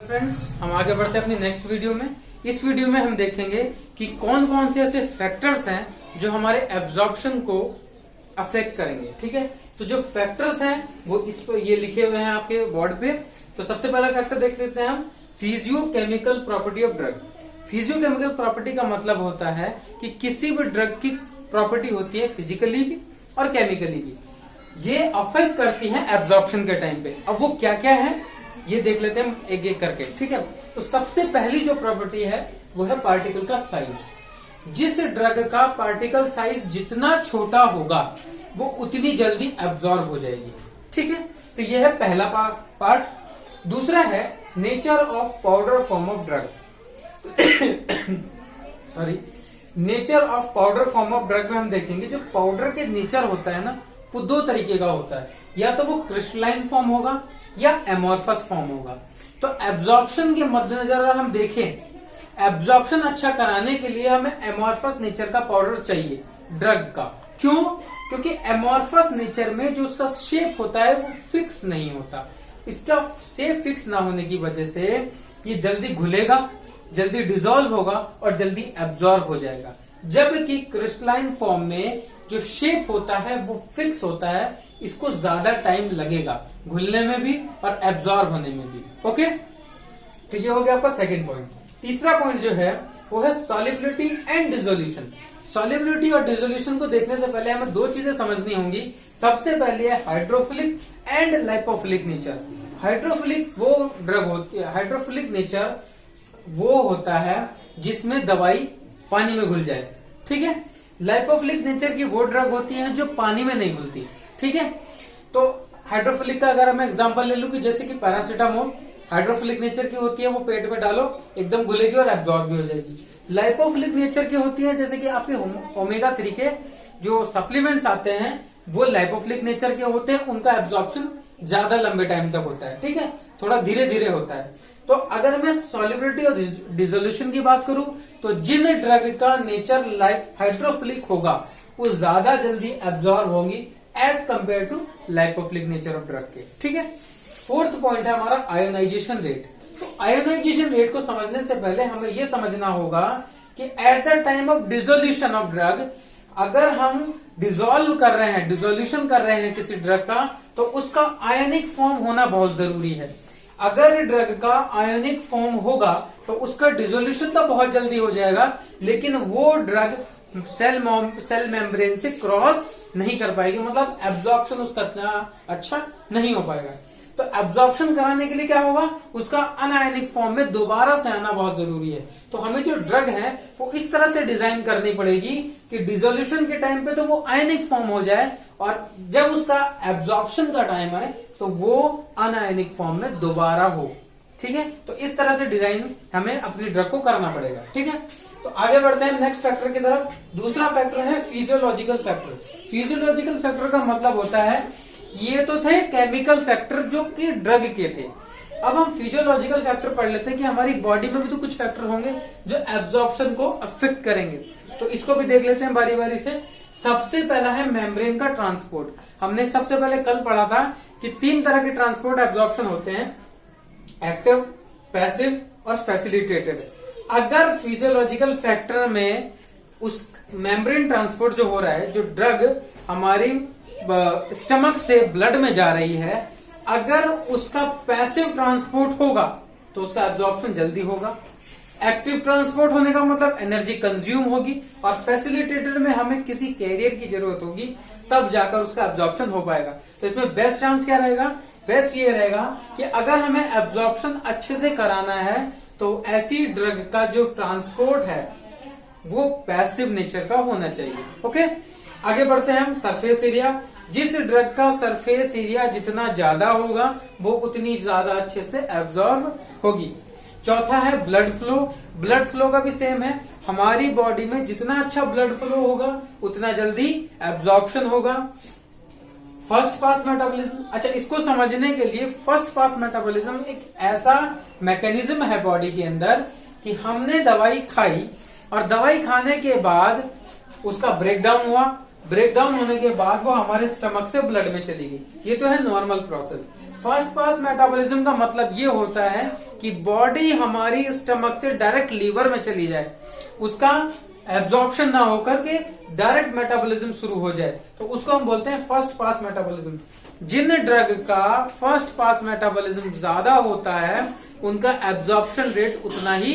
Friends, हम आगे बढ़ते हैं अपनी नेक्स्ट वीडियो में। इस वीडियो में हम देखेंगे कि कौन कौन से ऐसे फैक्टर्स हैं जो हमारे एब्जॉर्प्शन को अफेक्ट करेंगे। ठीक है, तो जो फैक्टर्स हैं वो इसको ये लिखे हुए हैं आपके बोर्ड पे। तो सबसे पहला फैक्टर देख लेते हैं हम, physicochemical property of drug. Physicochemical property का मतलब होता है कि किसी भी ड्रग की प्रॉपर्टी होती है फिजिकली भी और केमिकली भी, ये अफेक्ट करती है एब्जॉर्प्शन के टाइम पे। अब वो क्या क्या है ये देख लेते हैं एक एक करके। ठीक है, तो सबसे पहली जो प्रॉपर्टी है वो है पार्टिकल का साइज। जिस ड्रग का पार्टिकल साइज जितना छोटा होगा वो उतनी जल्दी एब्जॉर्ब हो जाएगी। ठीक है, तो यह है पहला पार्ट। दूसरा है nature of powder form of drug. Sorry, nature of powder form of drug में हम देखेंगे जो पाउडर के नेचर होता है ना, वो दो तरीके का होता है, या तो वो क्रिस्टलाइन फॉर्म होगा या एमोर्फस फॉर्म होगा। तो एब्जॉर्प्शन के मद्देनजर अगर हम देखें, एब्जॉर्प्शन अच्छा कराने के लिए हमें एमोर्फस नेचर का पाउडर चाहिए ड्रग का। क्यों? क्योंकि एमोर्फस नेचर में जो उसका शेप होता है वो फिक्स नहीं होता। इसका शेप फिक्स ना होने की वजह से ये जल्दी घुलेगा, जल्दी डिसॉल्व होगा और जल्दी एब्जॉर्ब हो जाएगा। जबकि क्रिस्टलाइन फॉर्म में जो शेप होता है वो फिक्स होता है, इसको ज्यादा टाइम लगेगा घुलने में भी और एब्जॉर्ब होने में भी। ओके, तो ये हो गया आपका सेकंड पॉइंट। तीसरा पॉइंट जो है वो है सॉल्युबिलिटी एंड डिसोल्यूशन। सॉल्युबिलिटी और डिसोल्यूशन को देखने से पहले हमें दो चीजें समझनी होंगी। सबसे पहले है hydrophilic and lipophilic nature. Hydrophilic वो ड्रग होती है, हाइड्रोफिलिक नेचर वो होता है जिसमें दवाई पानी में घुल जाए। ठीक है, लाइपोफिलिक नेचर की वो ड्रग होती है जो पानी में नहीं घुलती। ठीक है, तो हाइड्रोफिलिक का अगर मैं एग्जांपल ले लूं कि जैसे कि पैरासीटामोल हाइड्रोफिलिक नेचर की होती है, वो पेट में डालो एकदम घुलेगी और एब्जॉर्ब भी हो जाएगी। लाइपोफिलिक नेचर की होती है जैसे कि आपके ओमेगा 3 के जो सप्लीमेंट्स आते हैं वो लाइपोफिलिक नेचर के होते हैं, उनका एब्जॉर्प्शन ज्यादा लंबे टाइम तक होता है। ठीक है, थोड़ा धीरे धीरे होता है। तो अगर मैं सॉल्युबिलिटी और डिसोल्यूशन की बात करूं तो जिन ड्रग का नेचर लाइक हाइड्रोफिलिक होगा वो ज्यादा जल्दी एब्जॉर्ब होंगी as compare to lipophilic nature of drug के। ठीक है, फोर्थ पॉइंट है हमारा आयोनाइजेशन रेट। तो आयोनाइजेशन रेट को समझने से पहले हमें यह समझना होगा कि at the time of dissolution of drug, अगर हम डिसॉल्व कर रहे हैं, डिसोल्यूशन कर रहे हैं किसी ड्रग का, तो उसका आयनिक फॉर्म होना बहुत जरूरी है। अगर ड्रग का आयोनिक फॉर्म होगा तो उसका डिसोल्यूशन तो बहुत जल्दी हो जाएगा, लेकिन वो ड्रग सेल मेम्ब्रेन से क्रॉस नहीं कर पाएगी, मतलब एब्जॉर्प्शन उसका इतना अच्छा नहीं हो पाएगा। तो एब्जॉर्प्शन कराने के लिए क्या होगा, उसका अनआयनिक फॉर्म में दोबारा से आना बहुत जरूरी है। तो हमें जो ड्रग है वो इस तरह से डिजाइन करनी पड़ेगी कि डिसोल्यूशन के टाइम पे तो वो आयनिक फॉर्म हो जाए और जब उसका एब्जॉर्प्शन का टाइम आए तो वो अनआयनिक फॉर्म में दोबारा हो। ठीक है, तो इस तरह से डिजाइन हमें अपनी ड्रग को करना पड़ेगा। ठीक है, तो आगे बढ़ते हैं नेक्स्ट फैक्टर की तरफ। दूसरा फैक्टर है फिजियोलॉजिकल फैक्टर। फिजियोलॉजिकल फैक्टर का मतलब होता है, ये तो थे केमिकल फैक्टर जो कि ड्रग के थे। अब हम फिजियोलॉजिकल फैक्टर पढ़ लेते हैं कि हमारी बॉडी में भी तो कुछ फैक्टर होंगे जो एब्जॉर्प्शन को अफेक्ट करेंगे। तो इसको भी देख लेते हैं बारी बारी से। सबसे पहला है मेम्ब्रेन का ट्रांसपोर्ट। हमने सबसे पहले कल पढ़ा था कि 3 तरह के ट्रांसपोर्ट एब्जॉर्प्शन होते हैं, एक्टिव, पैसिव और फैसिलिटेटेड। अगर फिजियोलॉजिकल फैक्टर में उस मेम्ब्रेन ट्रांसपोर्ट जो हो रहा है, जो ड्रग हमारी स्टमक से ब्लड में जा रही है, अगर उसका पैसिव ट्रांसपोर्ट होगा तो उसका एब्जॉर्प्शन जल्दी होगा। एक्टिव ट्रांसपोर्ट होने का मतलब एनर्जी कंज्यूम होगी, और फैसिलिटेटेड में हमें किसी कैरियर की जरूरत होगी तब जाकर उसका एब्जॉर्प्शन हो पाएगा। तो इसमें बेस्ट चांस क्या रहेगा? बेस्ट ये रहेगा कि अगर हमें एब्जॉर्प्शन अच्छे से कराना है तो ऐसी ड्रग का जो ट्रांसपोर्ट है वो पैसिव नेचर का होना चाहिए। ओके, आगे बढ़ते हैं हम। Surface area. जिस ड्रग का सरफेस एरिया जितना ज्यादा होगा वो उतनी ज्यादा अच्छे से एब्जॉर्ब होगी। चौथा है ब्लड फ्लो। ब्लड फ्लो का भी सेम है, हमारी बॉडी में जितना अच्छा ब्लड फ्लो होगा उतना जल्दी एब्जॉर्प्शन होगा। First pass metabolism. अच्छा, इसको समझने के लिए फर्स्ट पास मेटाबॉलिज्म एक ऐसा मैकेनिज्म है बॉडी के अंदर कि हमने दवाई खाई और दवाई खाने के बाद उसका ब्रेकडाउन हुआ, ब्रेकडाउन होने के बाद वो हमारे स्टमक से ब्लड में चली गई। ये तो है normal process. First pass metabolism का मतलब ये होता है कि बॉडी हमारी स्टमक से डायरेक्ट लीवर में चली जाए, उसका एब्जॉर्प्शन ना होकर के डायरेक्ट मेटाबॉलिज्म शुरू हो जाए, तो उसको हम बोलते हैं फर्स्ट पास मेटाबॉलिज्म। जिन ड्रग का फर्स्ट पास मेटाबॉलिज्म ज्यादा होता है उनका एब्जॉर्प्शन रेट उतना ही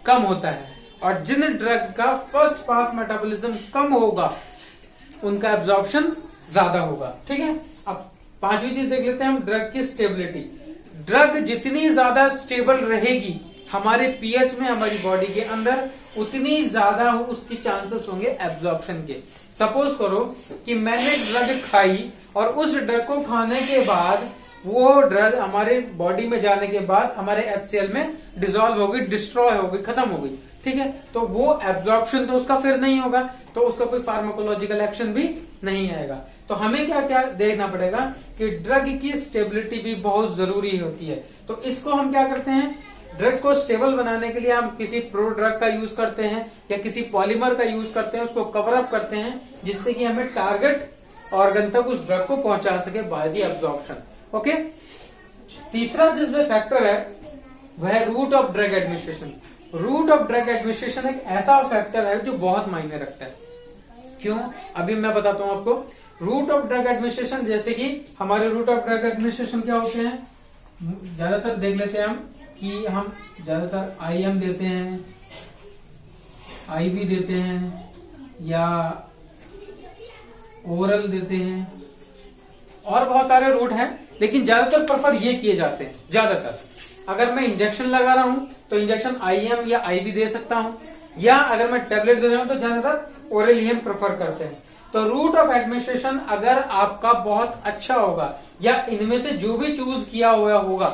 कम होता है, और जिन ड्रग का फर्स्ट पास मेटाबॉलिज्म कम होगा उनका एब्जॉर्प्शन ज्यादा होगा। ठीक है, अब पांचवी चीज देख लेते हैं हम, ड्रग की स्टेबिलिटी। ड्रग जितनी ज्यादा स्टेबल रहेगी हमारे पीएच में, हमारी बॉडी के अंदर, उतनी ज्यादा उसकी चांसेस होंगे एब्जॉर्प्शन के। सपोज करो कि मैंने ड्रग खाई और उस ड्रग को खाने के बाद वो ड्रग हमारे बॉडी में जाने के बाद हमारे HCl में डिसॉल्व हो गई, डिस्ट्रॉय हो गई, खत्म हो गई। ठीक है, तो वो एब्जॉर्प्शन तो उसका फिर नहीं होगा, तो उसका कोई फार्माकोलॉजिकल एक्शन भी नहीं आएगा। तो हमें क्या क्या देखना पड़ेगा कि ड्रग की स्टेबिलिटी भी बहुत जरूरी होती है। तो इसको हम क्या करते हैं, ड्रग को स्टेबल बनाने के लिए हम किसी प्रो ड्रग का यूज करते हैं या किसी पॉलीमर का यूज करते हैं, उसको कवर अप करते हैं जिससे कि हमें टारगेट ऑर्गन तक उस ड्रग को पहुंचा सके बाय द एब्जॉर्प्शन। ओके, तीसरा जिसमें फैक्टर है वह है route of drug administration. Route of drug administration एक ऐसा फैक्टर है जो बहुत मायने रखता है। क्यों, अभी मैं बताता हूं आपको। रूट ऑफ ड्रग एडमिनिस्ट्रेशन, जैसे कि हमारे रूट ऑफ ड्रग एडमिनिस्ट्रेशन क्या होते हैं, ज्यादातर देख लेते हैं हम कि हम ज्यादातर IM देते हैं, IV देते हैं या ओरल देते हैं, और बहुत सारे रूट हैं, लेकिन ज्यादातर प्रेफर ये किए जाते हैं। ज्यादातर अगर मैं इंजेक्शन लगा रहा हूं तो इंजेक्शन IM या IV दे सकता हूं, या अगर मैं टेबलेट दे रहा हूं तो ज्यादातर ओरल ही हम प्रेफर करते हैं। तो रूट ऑफ एडमिनिस्ट्रेशन अगर आपका बहुत अच्छा होगा या इनमें से जो भी चूज किया हुआ होगा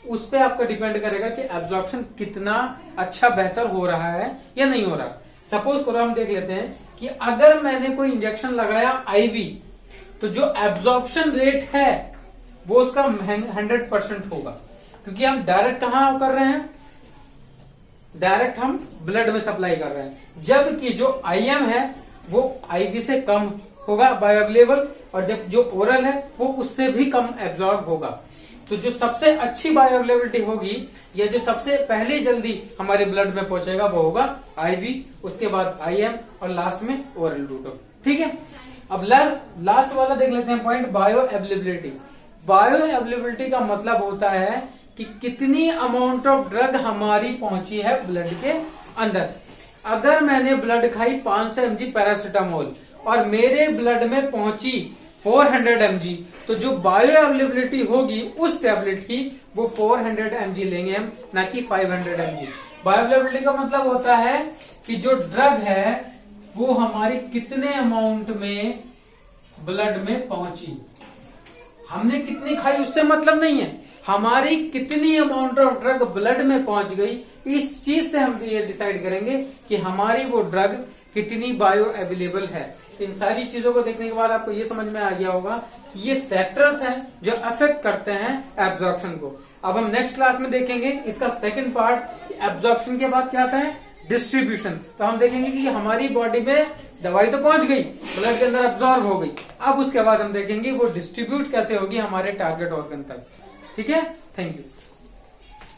उस पे आपका डिपेंड करेगा कि एब्जॉर्प्शन कितना अच्छा बेहतर हो रहा है या नहीं हो रहा। सपोज करो हम देख लेते हैं कि अगर मैंने कोई इंजेक्शन लगाया IV, तो जो एब्जॉर्प्शन रेट है वो उसका 100% होगा, क्योंकि हम डायरेक्ट कहां कर रहे हैं, डायरेक्ट हम ब्लड में सप्लाई कर रहे हैं। जबकि जो IM है वो IV से कम होगा बायोअवेलेबल, और जब जो ओरल है वो उससे भी कम एब्जॉर्ब होगा। तो जो सबसे अच्छी बायोअवेलेबिलिटी होगी या जो सबसे पहले जल्दी हमारे ब्लड में पहुंचेगा वो होगा IV, उसके बाद IM और लास्ट में ओरल रूट। ठीक है, अब लास्ट वाला देख लेते हैं पॉइंट, बायोअवेलेबिलिटी। बायोअवेलेबिलिटी का मतलब होता है कि कितनी अमाउंट ऑफ ड्रग हमारी पहुंची है ब्लड के अंदर। अगर मैंने ब्लड खाई 500 mg पैरासीटामोल और मेरे ब्लड में पहुंची 400 mg, तो जो बायोअवेलेबिलिटी होगी उस टैबलेट की वो 400 mg लेंगे हम, ना कि 500 mg। बायोअवेलेबिलिटी का मतलब होता है कि जो ड्रग है वो हमारी कितने अमाउंट में ब्लड में पहुंची, हमने कितनी खाई उससे मतलब नहीं है, हमारी कितनी अमाउंट ऑफ ड्रग ब्लड में पहुंच गई, इस चीज से हम ये डिसाइड करेंगे कि हमारी वो ड्रग कितनी बायो अवेलेबल है। इन सारी चीजों को देखने के बाद आपको ये समझ में आ गया होगा कि ये फैक्टर्स हैं जो अफेक्ट करते हैं एब्जॉर्प्शन को। अब हम नेक्स्ट क्लास में देखेंगे इसका सेकंड पार्ट, एब्जॉर्प्शन के बाद क्या आता है, डिस्ट्रीब्यूशन। तो हम देखेंगे कि हमारी बॉडी में दवाई तो पहुंच गई, ब्लड के अंदर एब्जॉर्ब हो गई, अब उसके बाद हम देखेंगे वो डिस्ट्रीब्यूट कैसे होगी हमारे टारगेट ऑर्गन तक। ठीक है, थैंक यू।